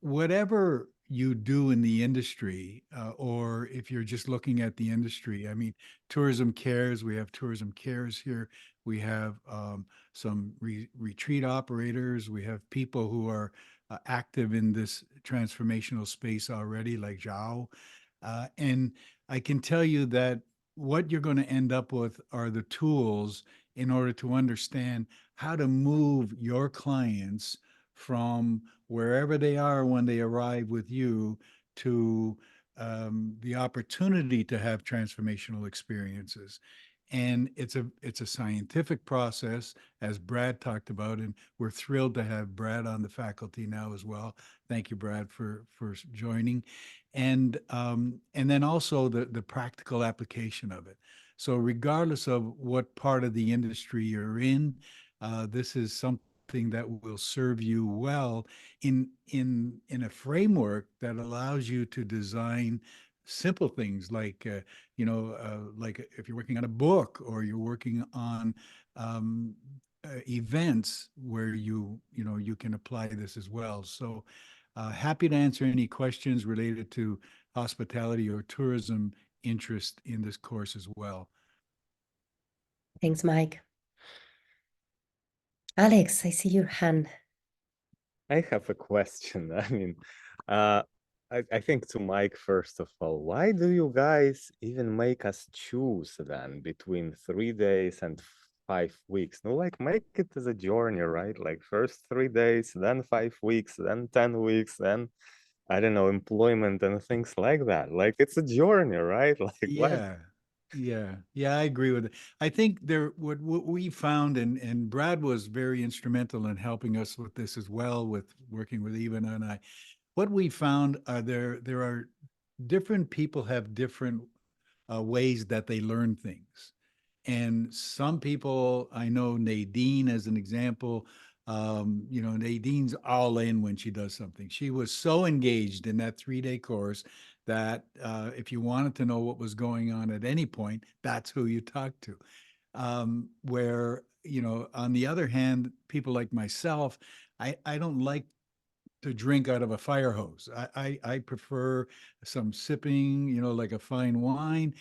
S2: Whatever you do in the industry, or if you're just looking at the industry, I mean, Tourism Cares, we have Tourism Cares here. We have some retreat operators. We have people who are active in this transformational space already, like Zhao. And I can tell you that what you're going to end up with are the tools in order to understand how to move your clients from wherever they are when they arrive with you to the opportunity to have transformational experiences. And it's a scientific process, as Brad talked about, and we're thrilled to have Brad on the faculty now as well. Thank you, Brad, for joining. And then also the practical application of it. So regardless of what part of the industry you're in, this is something that will serve you well in a framework that allows you to design simple things like like if you're working on a book or you're working on events where you can apply this as well. So happy to answer any questions related to hospitality or tourism interest in this course as well.
S1: Thanks, Mike. Alex, I see your hand.
S5: I have a question. I mean, I think to Mike, first of all, why do you guys even make us choose then between 3 days and 5 weeks? No, like make it as a journey, right? Like first 3 days, then 5 weeks, then 10 weeks, then I don't know, employment and things like that. Like it's a journey, right? Like
S2: Yeah. Yeah, I agree with it. I think what we found, and Brad was very instrumental in helping us with this as well, with working with Ivana and I. What we found are there are different people have different ways that they learn things. And some people, I know Nadine as an example, Nadine's all in when she does something. She was so engaged in that 3-day course that if you wanted to know what was going on at any point, that's who you talk to. Where, on the other hand, people like myself, I don't like to drink out of a fire hose. I prefer some sipping, you know, like a fine wine,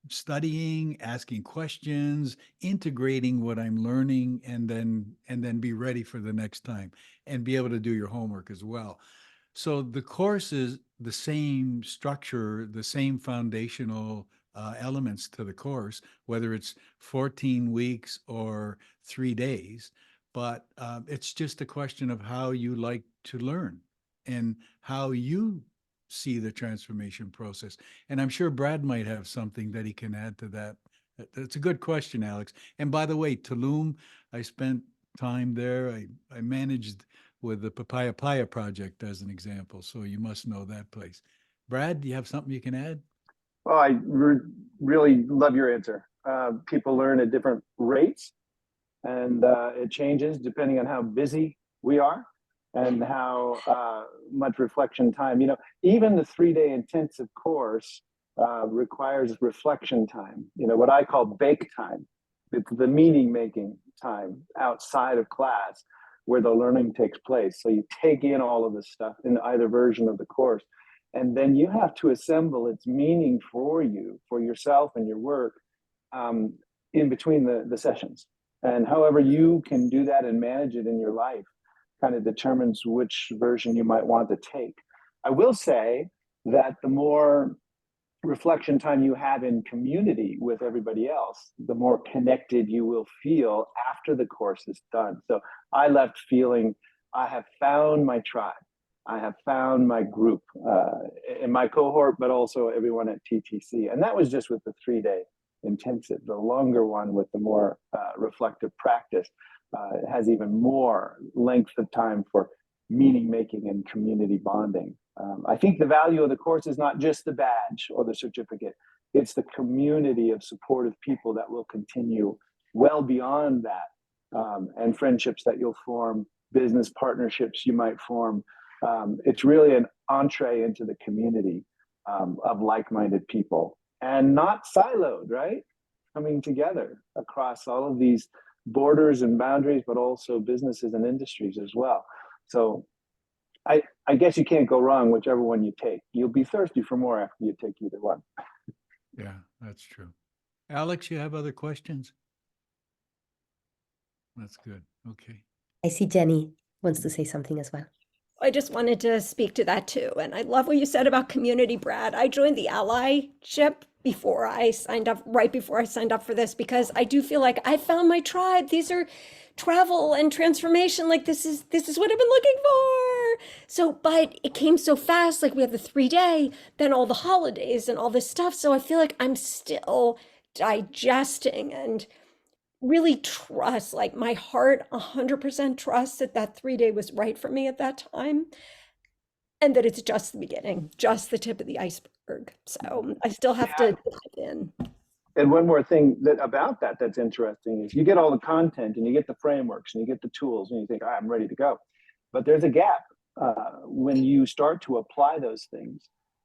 S2: studying, asking questions, integrating what I'm learning, and then be ready for the next time and be able to do your homework as well. So the course is the same structure, the same foundational elements to the course, whether it's 14 weeks or 3 days. But it's just a question of how you like to learn and how you see the transformation process. And I'm sure Brad might have something that he can add to that. That's a good question, Alex. And by the way, Tulum, I spent time there. I managed with the Papaya Playa project as an example. So you must know that place. Brad, do you have something you can add?
S7: Well, I really love your answer. People learn at different rates, and it changes depending on how busy we are and how much reflection time. You know, even the 3-day intensive course requires reflection time. You know, what I call bake time. It's the meaning making time outside of class where the learning takes place. So you take in all of this stuff in either version of the course, and then you have to assemble its meaning for you, for yourself and your work in between the sessions. And however you can do that and manage it in your life kind of determines which version you might want to take. I will say that the more reflection time you have in community with everybody else, the more connected you will feel after the course is done. So I left feeling I have found my tribe. I have found my group in my cohort, but also everyone at TTC. And that was just with the 3-day intensive. The longer one with the more reflective practice has even more length of time for meaning making and community bonding. I think the value of the course is not just the badge or the certificate. It's the community of supportive people that will continue well beyond that, and friendships that you'll form, business partnerships you might form. It's really an entree into the community of like-minded people, and not siloed, right? Coming together across all of these borders and boundaries, but also businesses and industries as well. So I guess you can't go wrong whichever one you take. You'll be thirsty for more after you take either one.
S2: Yeah, that's true. Alex, you have other questions? That's good. Okay.
S1: I see Jenny wants to say something as well.
S19: I just wanted to speak to that too. And I love what you said about community, Brad. I joined the allyship before I signed up, right before I signed up for this, because I do feel like I found my tribe. These are travel and transformation. Like this is what I've been looking for. So, but it came so fast. Like we have the 3-day, then all the holidays and all this stuff. So I feel like I'm still digesting and really trust, like my heart 100% trusts that that 3-day was right for me at that time, and that it's just the beginning, just the tip of the iceberg. So I still have to dive in.
S7: And one more thing about that's interesting is you get all the content and you get the frameworks and you get the tools and you think, I'm ready to go. But there's a gap when you start to apply those things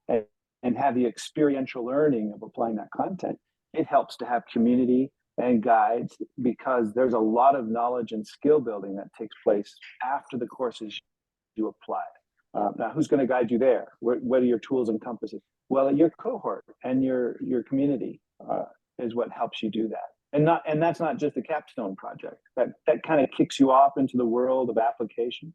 S7: and have the experiential learning of applying that content. It helps to have community and guides, because there's a lot of knowledge and skill building that takes place after the courses you apply. Now, who's going to guide you there? What are your tools and compasses? Well, your cohort and your community is what helps you do that. And that's not just a capstone project. That kind of kicks you off into the world of application,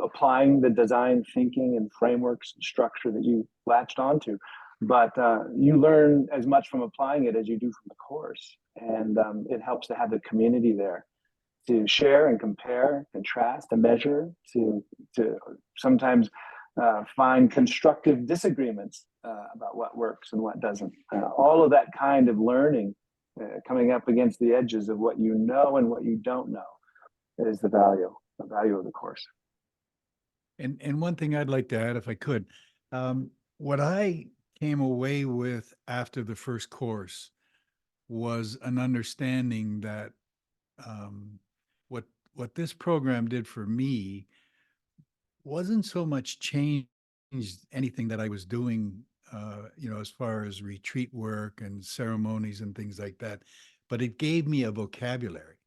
S7: applying the design thinking and frameworks and structure that you latched onto. But you learn as much from applying it as you do from the course. And it helps to have the community there to share and compare, contrast, and measure, to sometimes find constructive disagreements about what works and what doesn't. All of that kind of learning, coming up against the edges of what you know and what you don't know, is the value of the course.
S2: And one thing I'd like to add, if I could, what I came away with after the first course was an understanding that what this program did for me wasn't so much changed anything that I was doing, as far as retreat work and ceremonies and things like that, but it gave me a vocabulary.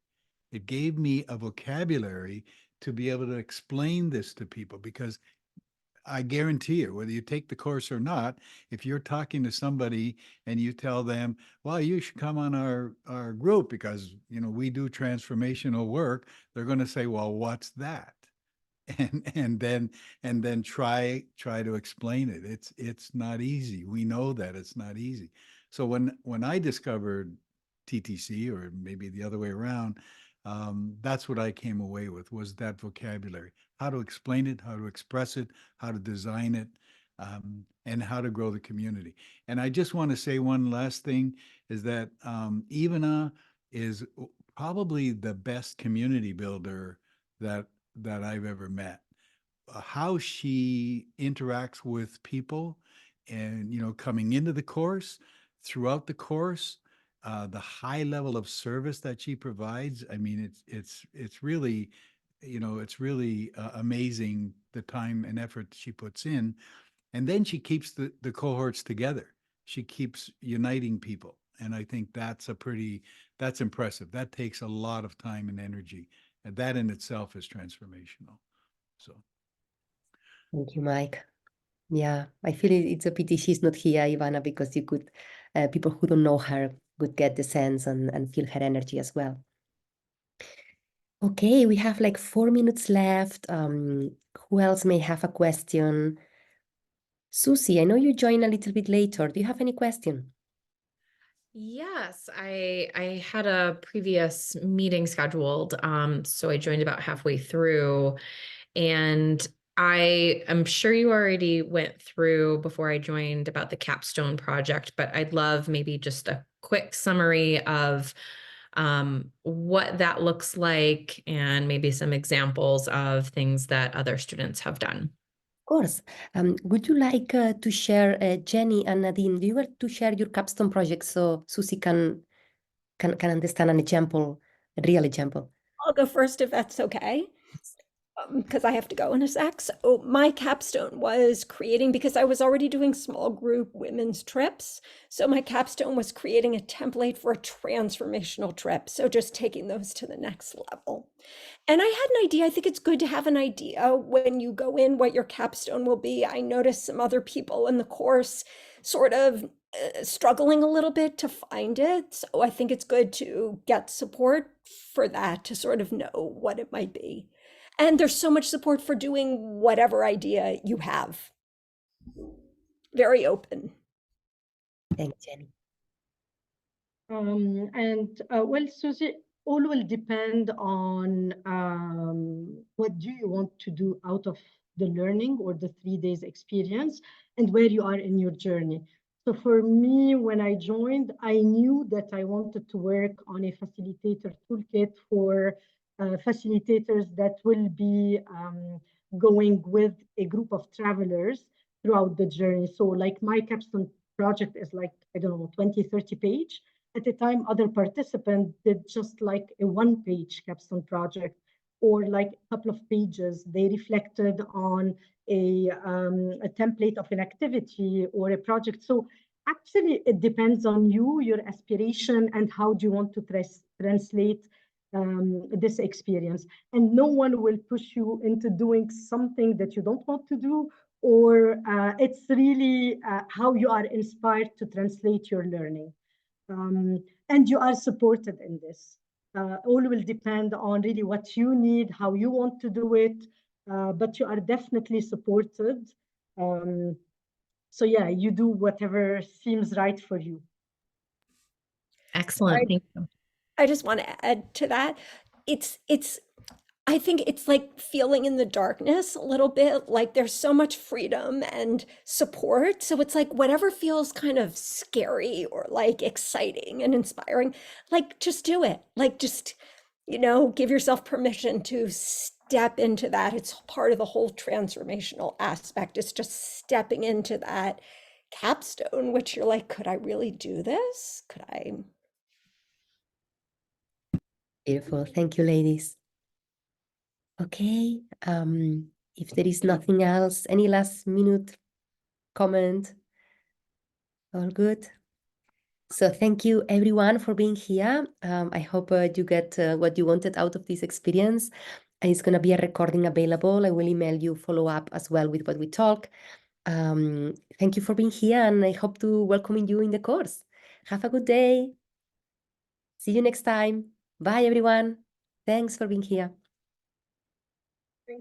S2: It gave me a vocabulary to be able to explain this to people, because I guarantee you, whether you take the course or not, if you're talking to somebody and you tell them, well, you should come on our group because, you know, we do transformational work, they're going to say, well, what's that? And then try to explain it. It's not easy. We know that it's not easy. So when I discovered TTC, or maybe the other way around, that's what I came away with, was that vocabulary, how to explain it, how to express it, how to design it, and how to grow the community. And I just want to say one last thing, is that Ivana is probably the best community builder that I've ever met. How she interacts with people, and, you know, coming into the course, throughout the course, the high level of service that she provides. I mean, it's really, you know, it's really amazing, the time and effort she puts in. And then she keeps the cohorts together. She keeps uniting people. And I think that's impressive. That takes a lot of time and energy. And that in itself is transformational. So.
S1: Thank you, Mike. Yeah, I feel it's a pity she's not here, Ivana, because you could, people who don't know her could get the sense and feel her energy as well. Okay, we have like 4 minutes left. Who else may have a question? Susie, I know you joined a little bit later. Do you have any question?
S3: Yes, I had a previous meeting scheduled, so I joined about halfway through, and I am sure you already went through before I joined about the capstone project, but I'd love maybe just a quick summary of what that looks like, and maybe some examples of things that other students have done.
S1: Of course. Would you like to share, Jenny and Nadine, do you want to share your capstone project so Susie can understand an example, a real example?
S19: I'll go first if that's okay, because I have to go in a sec. So my capstone was creating, because I was already doing small group women's trips. So my capstone was creating a template for a transformational trip. So just taking those to the next level. And I had an idea. I think it's good to have an idea when you go in what your capstone will be. I noticed some other people in the course sort of struggling a little bit to find it. So I think it's good to get support for that, to sort of know what it might be. And there's so much support for doing whatever idea you have. Very open.
S1: Thanks, Jenny.
S18: Well, Susie, all will depend on what do you want to do out of the learning or the 3 days experience, and where you are in your journey. So for me, when I joined, I knew that I wanted to work on a facilitator toolkit for facilitators that will be going with a group of travelers throughout the journey. So like my capstone project is like, I don't know, 20, 30 page. At the time, other participants did just like a 1-page capstone project, or like a couple of pages. They reflected on a template of an activity or a project. So actually, it depends on you, your aspiration, and how do you want to translate this experience. And no one will push you into doing something that you don't want to do, or it's really how you are inspired to translate your learning. And you are supported in this. All will depend on really what you need, how you want to do it, but you are definitely supported. So yeah, you do whatever seems right for you.
S3: Excellent. Thank you.
S19: I just want to add to that. I think it's like feeling in the darkness a little bit, like there's so much freedom and support. So it's like whatever feels kind of scary or like exciting and inspiring, like just do it. Like just, you know, give yourself permission to step into that. It's part of the whole transformational aspect. It's just stepping into that capstone, which you're like, could I really do this? Could I?
S1: Beautiful. Thank you, ladies. Okay, if there is nothing else, any last minute comment? All good? So thank you everyone for being here. I hope you get what you wanted out of this experience. and it's going to be a recording available. I will email you follow up as well with what we talk. Thank you for being here, and I hope to welcome you in the course. Have a good day. See you next time. Bye, everyone. Thanks for being here.